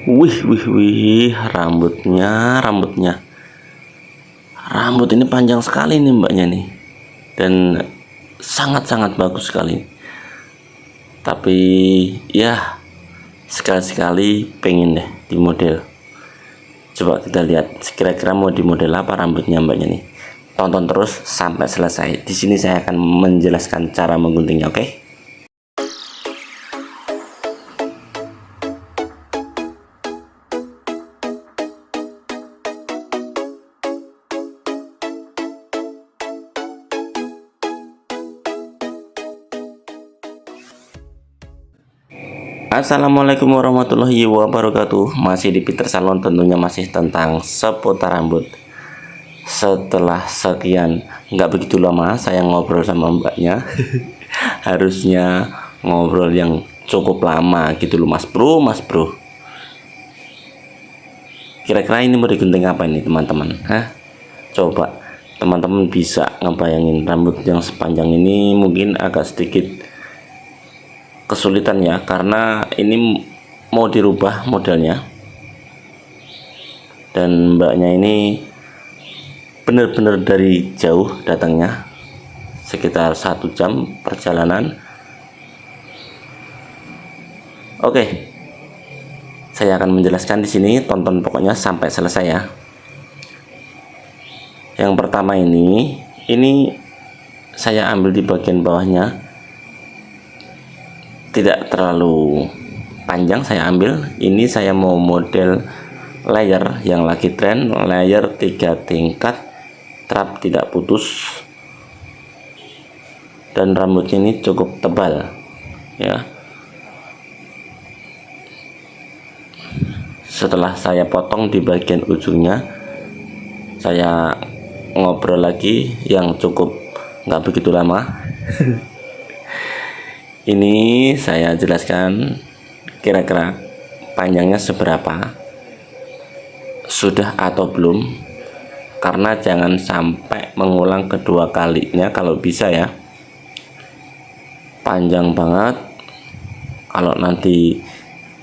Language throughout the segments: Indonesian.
Wih, rambut ini panjang sekali nih mbaknya nih, dan sangat-sangat bagus sekali. Tapi ya sekali-sekali pengen deh di model. Coba kita lihat kira-kira mau di model apa rambutnya mbaknya nih. Tonton terus sampai selesai. Di sini saya akan menjelaskan cara mengguntingnya, oke? Assalamualaikum warahmatullahi wabarakatuh. Masih di Peter Salon, tentunya masih tentang seputar rambut. Setelah sekian nggak begitu lama saya ngobrol sama mbaknya harusnya ngobrol yang cukup lama gitu loh mas bro. Kira-kira ini mau digunting apa ini teman-teman? Coba teman-teman bisa ngebayangin rambut yang sepanjang ini. Mungkin agak sedikit kesulitan ya, karena ini mau dirubah modelnya, dan mbaknya ini benar-benar dari jauh datangnya, sekitar 1 jam perjalanan. Oke, saya akan menjelaskan di sini, tonton pokoknya sampai selesai ya. Yang pertama ini saya ambil di bagian bawahnya, tidak terlalu panjang saya ambil. Ini saya mau model layer yang lagi tren, layer 3 tingkat, trap tidak putus, dan rambutnya ini cukup tebal ya. Setelah saya potong di bagian ujungnya, saya ngobrol lagi yang cukup nggak begitu lama. Ini saya jelaskan kira-kira panjangnya seberapa, sudah atau belum, karena jangan sampai mengulang kedua kalinya kalau bisa ya. Panjang banget, kalau nanti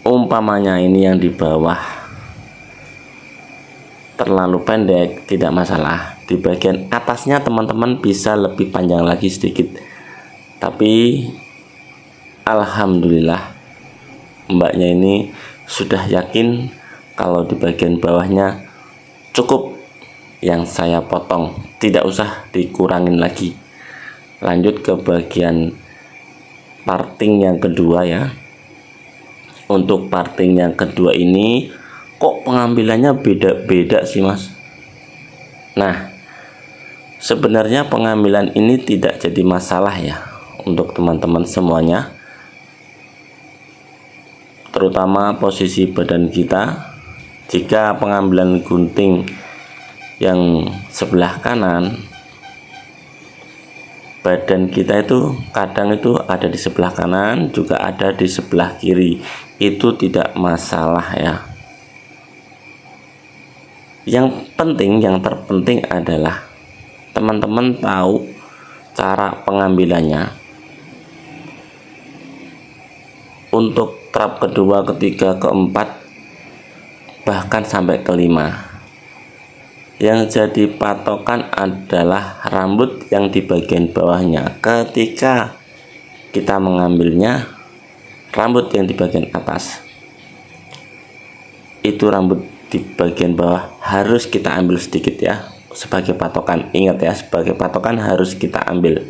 umpamanya ini yang di bawah terlalu pendek tidak masalah, di bagian atasnya teman-teman bisa lebih panjang lagi sedikit. Tapi alhamdulillah mbaknya ini sudah yakin kalau di bagian bawahnya cukup yang saya potong, tidak usah dikurangin lagi. Lanjut ke bagian parting yang kedua ya. Untuk parting yang kedua ini kok pengambilannya beda-beda sih mas. Nah, sebenarnya pengambilan ini tidak jadi masalah ya untuk teman-teman semuanya, terutama posisi badan kita. Jika pengambilan gunting yang sebelah kanan, badan kita itu kadang itu ada di sebelah kanan, juga ada di sebelah kiri, itu tidak masalah ya. Yang terpenting adalah teman-teman tahu cara pengambilannya. Untuk trap kedua, ketiga, keempat, bahkan sampai kelima, yang jadi patokan adalah rambut yang di bagian bawahnya. Ketika kita mengambilnya, rambut yang di bagian atas itu, rambut di bagian bawah harus kita ambil sedikit ya, sebagai patokan. Ingat ya, sebagai patokan harus kita ambil.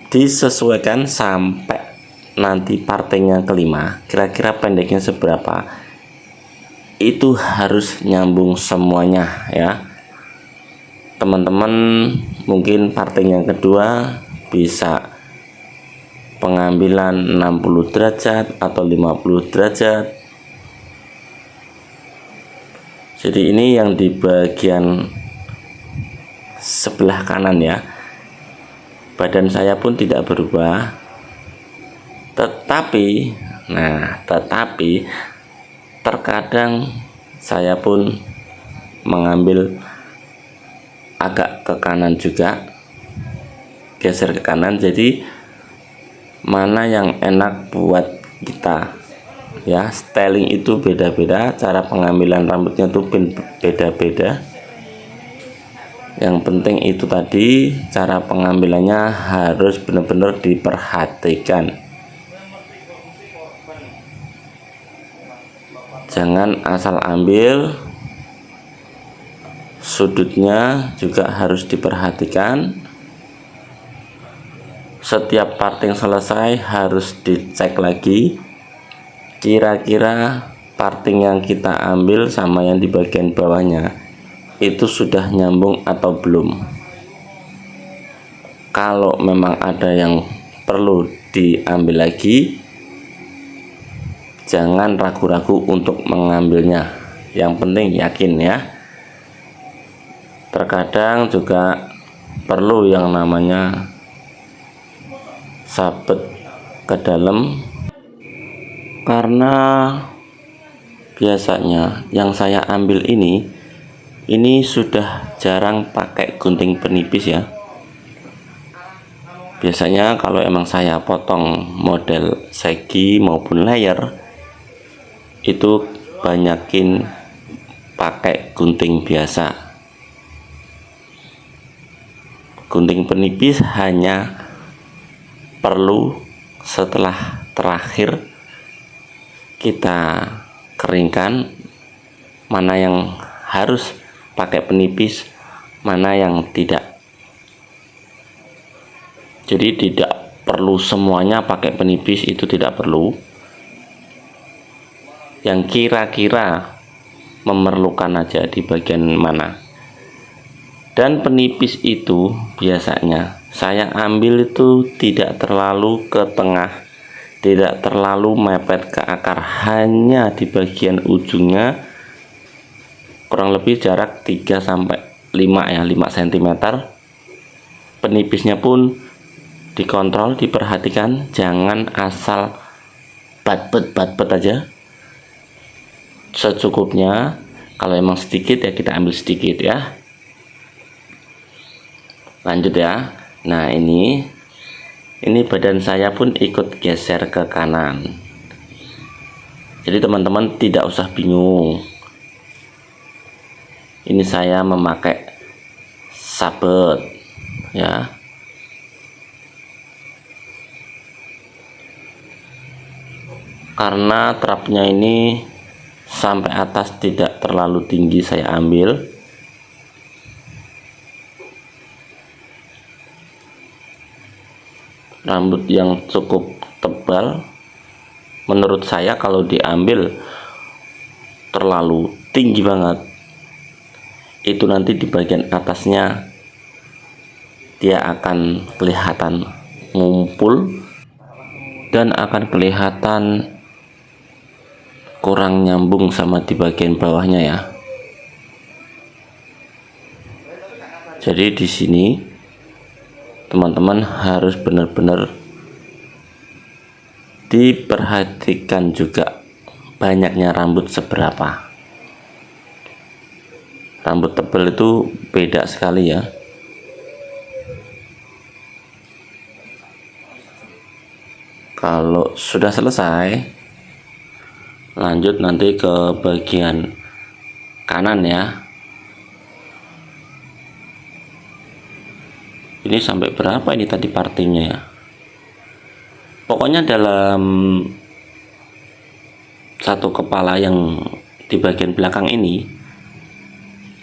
Disesuaikan sampai nanti parting yang kelima, kira-kira pendeknya seberapa, itu harus nyambung semuanya ya teman-teman. Mungkin parting yang kedua bisa pengambilan 60 derajat atau 50 derajat. Jadi ini yang di bagian sebelah kanan ya. Badan saya pun tidak berubah, tetapi terkadang saya pun mengambil agak ke kanan juga, geser ke kanan. Jadi mana yang enak buat kita ya. Styling itu beda-beda, cara pengambilan rambutnya tuh beda-beda. Yang penting itu tadi, cara pengambilannya harus benar-benar diperhatikan. Jangan asal ambil, sudutnya juga harus diperhatikan. Setiap parting selesai harus dicek lagi, kira-kira parting yang kita ambil sama yang di bagian bawahnya itu sudah nyambung atau belum. Kalau memang ada yang perlu diambil lagi, jangan ragu-ragu untuk mengambilnya. Yang penting yakin ya. Terkadang juga perlu yang namanya sabet ke dalam, karena biasanya yang saya ambil ini sudah jarang pakai gunting penipis ya. Biasanya kalau emang saya potong model segi maupun layer, itu banyakin pakai gunting biasa. Gunting penipis hanya perlu setelah terakhir kita keringkan, mana yang harus pakai penipis, mana yang tidak. Jadi tidak perlu semuanya pakai penipis, itu tidak perlu. Yang kira-kira memerlukan aja di bagian mana. Dan penipis itu biasanya saya ambil itu tidak terlalu ke tengah, tidak terlalu mepet ke akar, hanya di bagian ujungnya, kurang lebih jarak 3-5 ya, 5 cm. Penipisnya pun dikontrol, diperhatikan, jangan asal bat-bat aja. Secukupnya, kalau emang sedikit ya kita ambil sedikit ya. Lanjut ya. Nah ini badan saya pun ikut geser ke kanan. Jadi teman-teman tidak usah bingung. Ini saya memakai sabet ya. Karena trapnya ini sampai atas tidak terlalu tinggi, saya ambil. Rambut yang cukup tebal, menurut saya kalau diambil terlalu tinggi banget, itu nanti di bagian atasnya dia akan kelihatan ngumpul dan akan kelihatan kurang nyambung sama di bagian bawahnya ya. Jadi di sini teman-teman harus benar-benar diperhatikan juga banyaknya rambut seberapa. Rambut tebal itu beda sekali ya. Kalau sudah selesai, lanjut nanti ke bagian kanan ya. Ini sampai berapa ini tadi partingnya ya? Pokoknya dalam satu kepala yang di bagian belakang ini,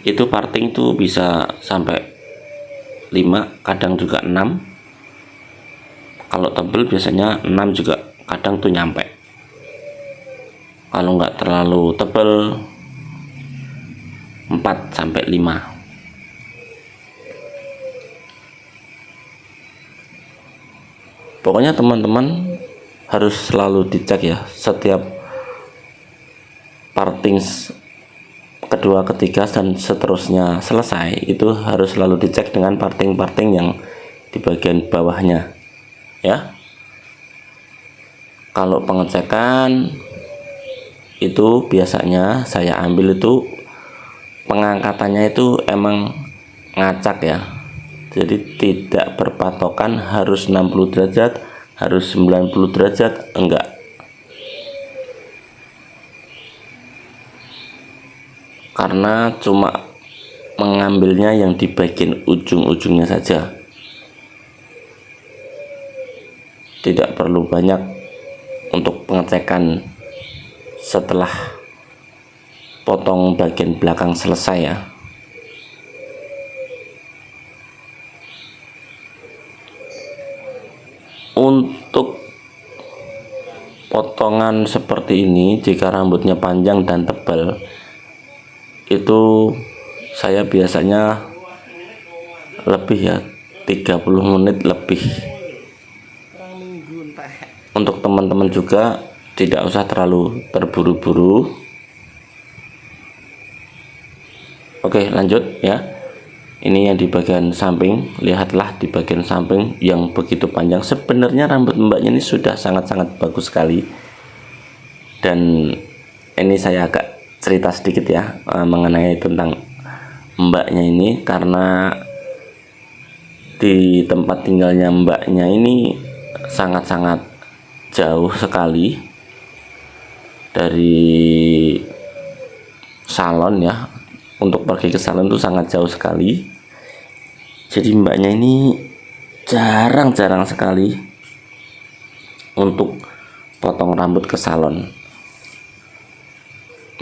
itu parting tuh bisa sampai 5, kadang juga 6. Kalau tebel biasanya 6 juga kadang tuh nyampe. Kalau nggak terlalu tebel 4-5. Pokoknya teman-teman harus selalu dicek ya, setiap parting kedua, ketiga, dan seterusnya selesai, itu harus selalu dicek dengan parting-parting yang di bagian bawahnya ya. Kalau pengecekan itu biasanya saya ambil itu pengangkatannya itu emang ngacak ya. Jadi tidak berpatokan harus 60 derajat, harus 90 derajat, enggak. Karena cuma mengambilnya yang di bagian ujung-ujungnya saja, tidak perlu banyak untuk pengecekan setelah potong bagian belakang selesai ya. Untuk potongan seperti ini, jika rambutnya panjang dan tebal, itu saya biasanya lebih ya, 30 menit lebih. Untuk teman-teman juga tidak usah terlalu terburu-buru. Oke, lanjut ya. Ini yang di bagian samping. Lihatlah di bagian samping yang begitu panjang. Sebenarnya rambut mbaknya ini sudah sangat-sangat bagus sekali. Dan ini saya agak cerita sedikit ya mengenai tentang mbaknya ini, karena di tempat tinggalnya mbaknya ini sangat-sangat jauh sekali dari salon ya. Untuk pergi ke salon itu sangat jauh sekali. Jadi mbaknya ini jarang-jarang sekali untuk potong rambut ke salon.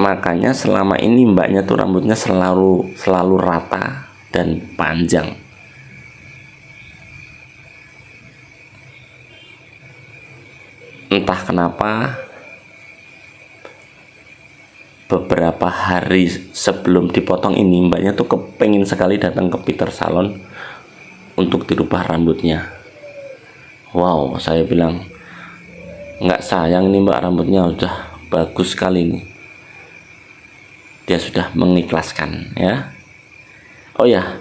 Makanya selama ini mbaknya tuh rambutnya selalu rata dan panjang. Entah kenapa beberapa hari sebelum dipotong ini mbaknya tuh kepengen sekali datang ke Peter Salon untuk dirubah rambutnya. Wow, saya bilang, nggak sayang nih mbak, rambutnya udah bagus sekali nih. Dia sudah mengikhlaskan ya. Oh ya,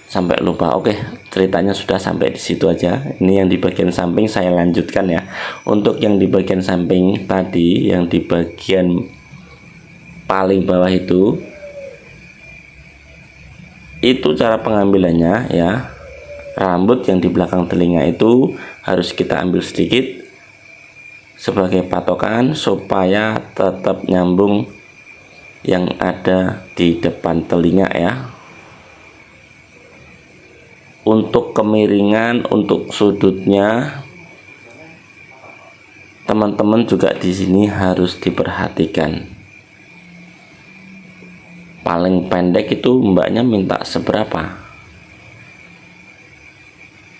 sampai lupa. Oke, ceritanya sudah sampai di situ aja. Ini yang di bagian samping saya lanjutkan ya. Untuk yang di bagian samping tadi, yang di bagian paling bawah itu cara pengambilannya ya. Rambut yang di belakang telinga itu harus kita ambil sedikit sebagai patokan supaya tetap nyambung yang ada di depan telinga ya. Untuk kemiringan, untuk sudutnya, teman-teman juga di sini harus diperhatikan. Paling pendek itu mbaknya minta seberapa,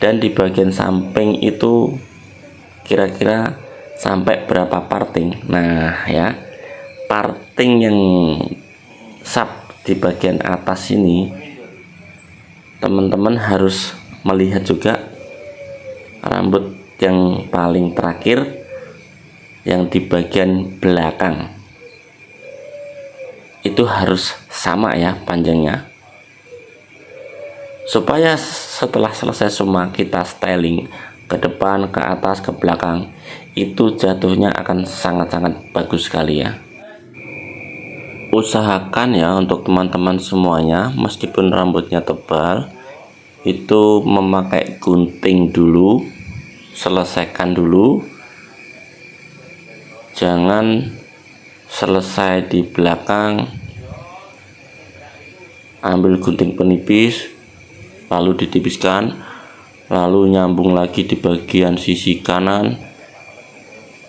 dan di bagian samping itu kira-kira sampai berapa parting. Nah ya, parting yang sap di bagian atas ini teman-teman harus melihat juga. Rambut yang paling terakhir yang di bagian belakang itu harus sama ya panjangnya, supaya setelah selesai semua kita styling ke depan, ke atas, ke belakang, itu jatuhnya akan sangat-sangat bagus sekali ya. Usahakan ya untuk teman-teman semuanya, meskipun rambutnya tebal, itu memakai gunting dulu, selesaikan dulu. Jangan selesai di belakang ambil gunting penipis lalu ditipiskan, lalu nyambung lagi di bagian sisi kanan,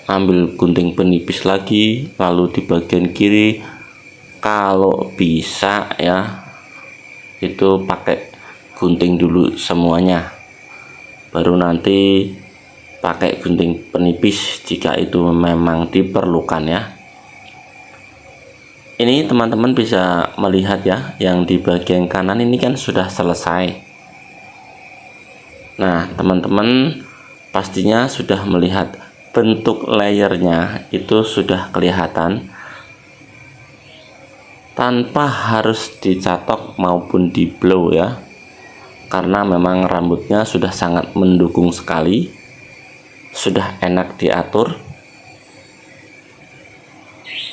ambil gunting penipis lagi, lalu di bagian kiri. Kalau bisa ya, itu pakai gunting dulu semuanya, baru nanti pakai gunting penipis jika itu memang diperlukan ya. Ini teman-teman bisa melihat ya, yang di bagian kanan ini kan sudah selesai. Nah teman-teman pastinya sudah melihat bentuk layernya, itu sudah kelihatan tanpa harus dicatok maupun di blow ya, karena memang rambutnya sudah sangat mendukung sekali, sudah enak diatur.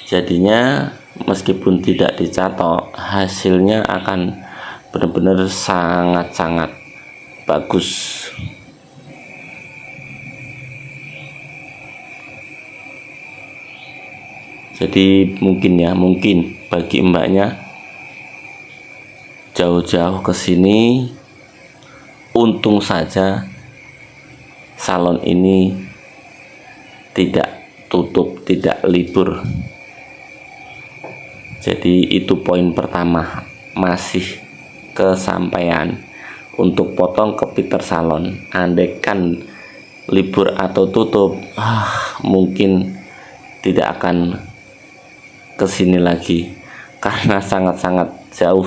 Jadinya meskipun tidak dicatok, hasilnya akan benar-benar sangat-sangat bagus. Jadi mungkin bagi mbaknya jauh-jauh ke sini, untung saja salon ini tidak tutup, tidak libur. Jadi itu poin pertama, masih kesampaian untuk potong ke Peter Salon. Andaikan libur atau tutup, mungkin tidak akan kesini lagi karena sangat-sangat jauh.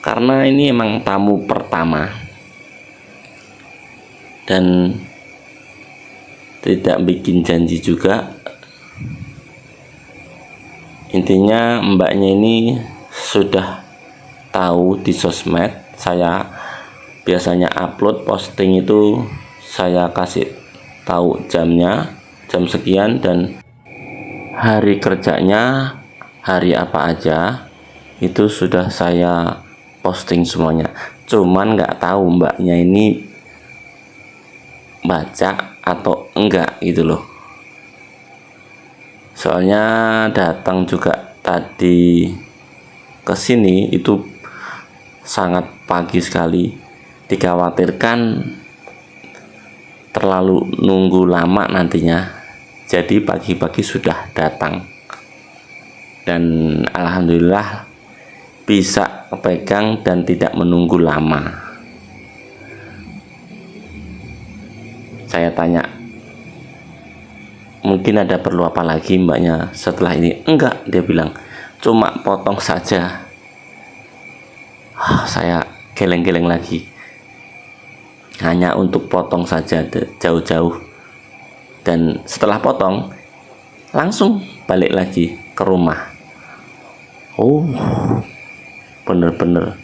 Karena ini emang tamu pertama dan tidak bikin janji juga. Intinya mbaknya ini sudah tahu di sosmed saya biasanya upload posting itu, saya kasih tahu jamnya, jam sekian, dan hari kerjanya hari apa aja, itu sudah saya posting semuanya. Cuman nggak tahu mbaknya ini baca atau enggak gitu loh. Soalnya datang juga tadi ke sini itu sangat pagi sekali, dikhawatirkan terlalu nunggu lama nantinya. Jadi pagi-pagi sudah datang dan alhamdulillah bisa pegang dan tidak menunggu lama. Saya tanya, mungkin ada perlu apa lagi mbaknya setelah ini? Enggak, dia bilang, cuma potong saja. Saya geleng-geleng lagi, hanya untuk potong saja jauh-jauh, dan setelah potong langsung balik lagi ke rumah. Bener-bener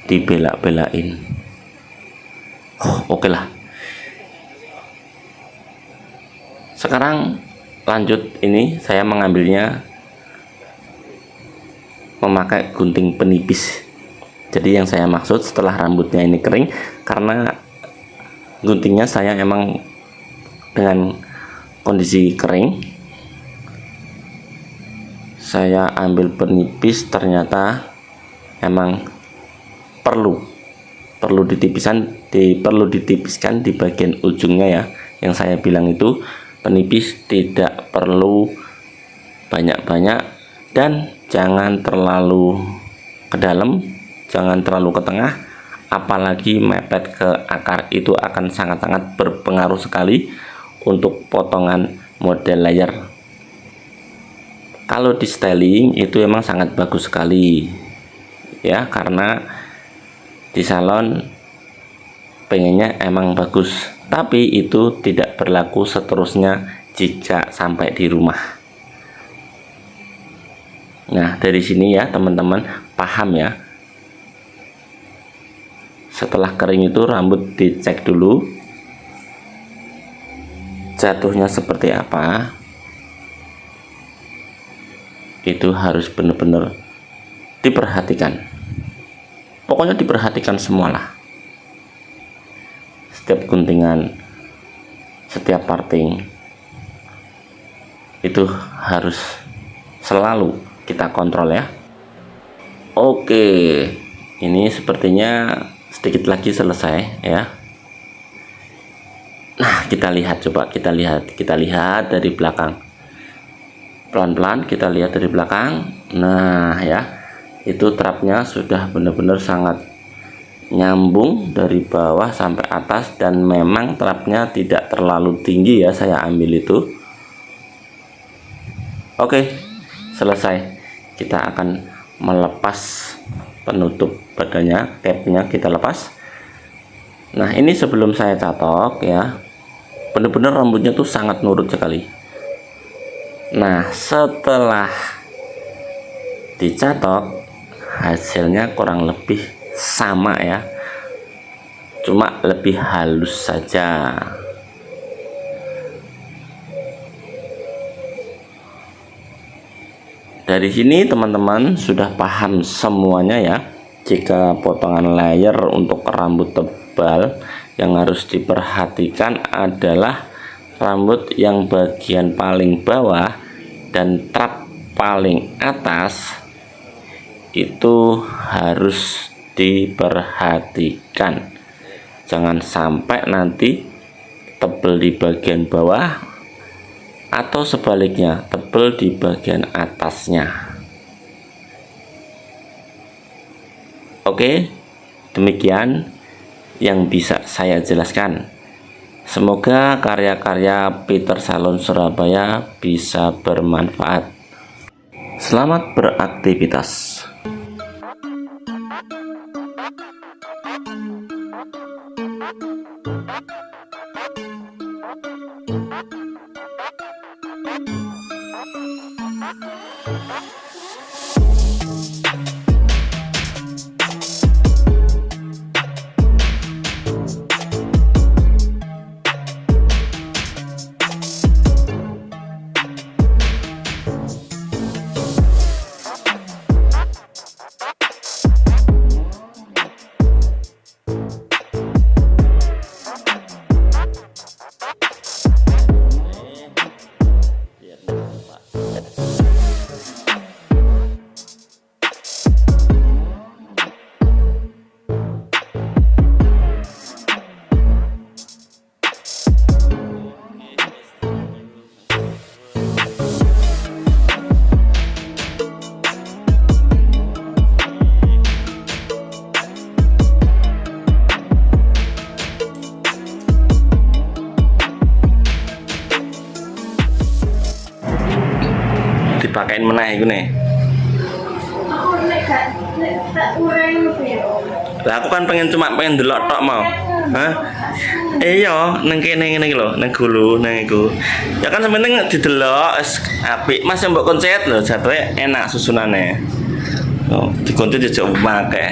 dibela-belain. Oke lah. Sekarang lanjut, ini saya mengambilnya memakai gunting penipis. Jadi yang saya maksud setelah rambutnya ini kering, karena guntingnya saya emang dengan kondisi kering, saya ambil penipis, ternyata emang perlu ditipiskan di bagian ujungnya ya. Yang saya bilang itu penipis tidak perlu banyak-banyak dan jangan terlalu ke dalam, jangan terlalu ke tengah, apalagi mepet ke akar. Itu akan sangat-sangat berpengaruh sekali untuk potongan model layer. Kalau di styling itu emang sangat bagus sekali ya, karena di salon pengennya emang bagus, tapi itu tidak berlaku seterusnya jika sampai di rumah. Nah, dari sini ya teman-teman paham ya. Setelah kering itu rambut dicek dulu jatuhnya seperti apa. Itu harus benar-benar diperhatikan. Pokoknya diperhatikan semualah. Setiap guntingan, setiap parting itu harus selalu kita kontrol ya. Oke, ini sepertinya sedikit lagi selesai ya. Nah, kita lihat, coba kita lihat dari belakang. Pelan-pelan kita lihat dari belakang. Nah ya, itu trapnya sudah benar-benar sangat nyambung dari bawah sampai atas, dan memang trapnya tidak terlalu tinggi ya, saya ambil itu. Oke, selesai. Kita akan melepas penutup badannya, capnya kita lepas. Nah, ini sebelum saya catok ya, benar-benar rambutnya tuh sangat nurut sekali. Nah, setelah dicatok hasilnya kurang lebih sama ya, cuma lebih halus saja. Dari sini teman-teman sudah paham semuanya ya. Jika potongan layer untuk rambut tebal, yang harus diperhatikan adalah rambut yang bagian paling bawah dan trap paling atas itu harus diperhatikan. Jangan sampai nanti tebal di bagian bawah atau sebaliknya tebal di bagian atasnya. Oke, demikian yang bisa saya jelaskan. Semoga karya-karya Peter Salon Surabaya bisa bermanfaat. Selamat beraktivitas. Dipakein meneh iku nih. Aku nek tak ureng piro. Lah aku kan pengen delok tok mau. Hah? Iya, nang kene ngene iki lho, nang gulu nang iku. Ya kan sementing didelok wis apik. Mas mbok koncet lho, jatuhe enak susunane. Oh, dikontet aja make.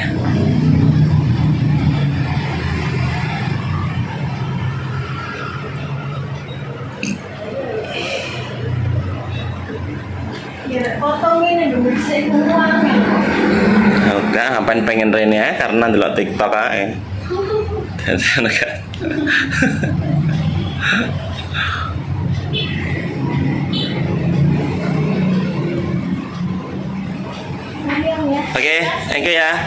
Ya potong ini dulu sik uang. Oke, ngapain pengen rene ya karena delok TikTok ae. Oke, thank you ya.